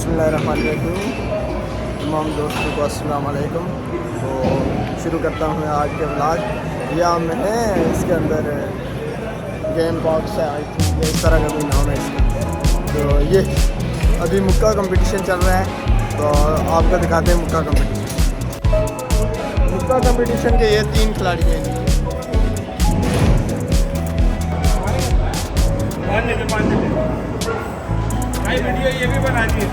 बिस्मिल्लाहिर्रहमानिर्रहीम। तमाम दोस्तों को अस्सलाम वालेकुम। तो शुरू करता हूँ आज के व्लॉग। या मैं इसके अंदर गेम बॉक्स है, आई थिंक इस तरह का कोई नाम है इसका। तो ये अभी मुक्का कंपटीशन चल रहा है, तो आपको दिखाते हैं मुक्का कंपटीशन। मुक्का कंपटीशन के ये 3 खिलाड़ी हैं। भाई वीडियो ये भी बना दिए।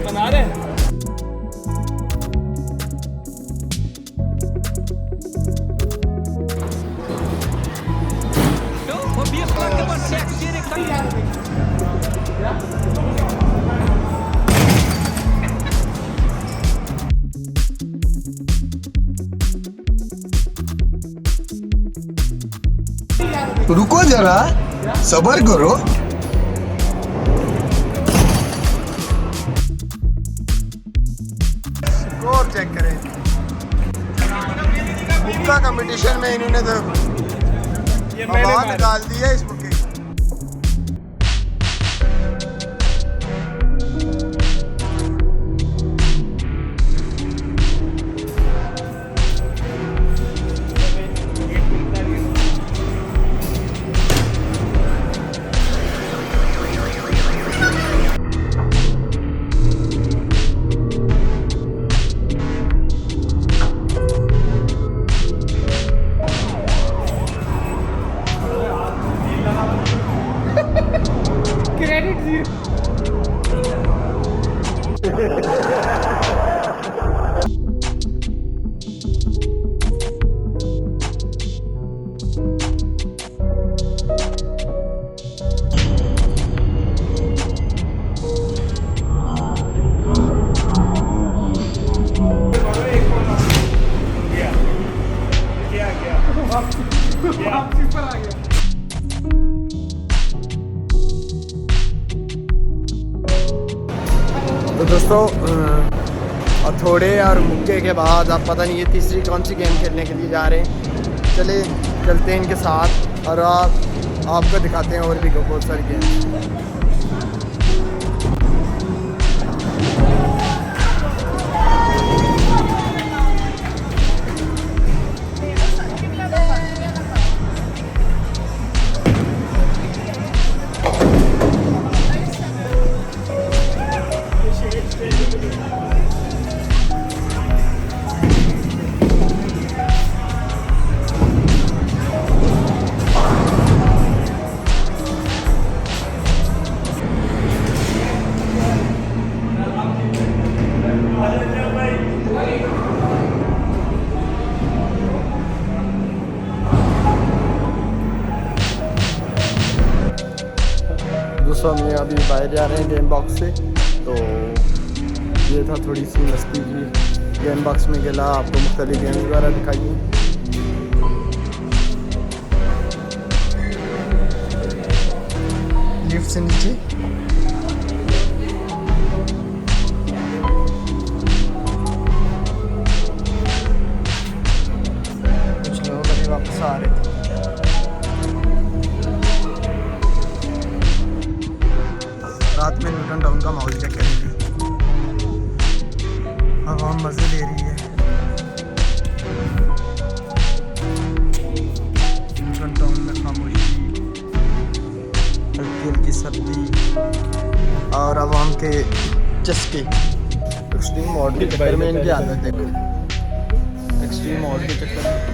बना रहे रुको जरा, सबर करो। स्कोर चेक करें। मुक्का कंपटीशन में इन्होंने तो आवाज निकाल दी है इस मुक्के की। क्रेडिट दिए। वापसी पर आ गया। तो दोस्तों थोड़े और मुक्के के बाद आप पता नहीं ये तीसरी कौन सी गेम खेलने के लिए जा रहे हैं। चले चलते हैं इनके साथ और आपको दिखाते हैं और भी बहुत सारी गेम। दोस्तों हम अभी बाहर जा रहे हैं गेम बॉक्स से। तो ये था थोड़ी सी मस्ती की। गेम बॉक्स में गेला आपको मुख्तलिफ गेम्स वगैरह दिखाइए। लिफ्ट से नीचे कुछ लोग अभी वापस आ रहे थे। रात में न्यूटन टाउन का माहौल चेक करेंगे। हवा मज़े ले रही है। न्यूटन टाउन में खामोशी, हल्की हल्की सर्दी और आवाम के चस्के। एक्सट्रीम मोड के चक्कर में इनकी आदत देखो। एक्सट्रीम मोड के चक्कर में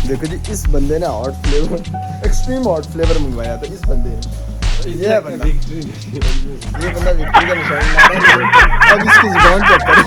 देखो जी इस बंदे ने hot flavour extreme hot flavour मंगवाया था इस बंदे ने। ये है बंदा, ये बंदा विक्ट्री का निशान ला रहा है। अब इसकी जुबान चेक करो।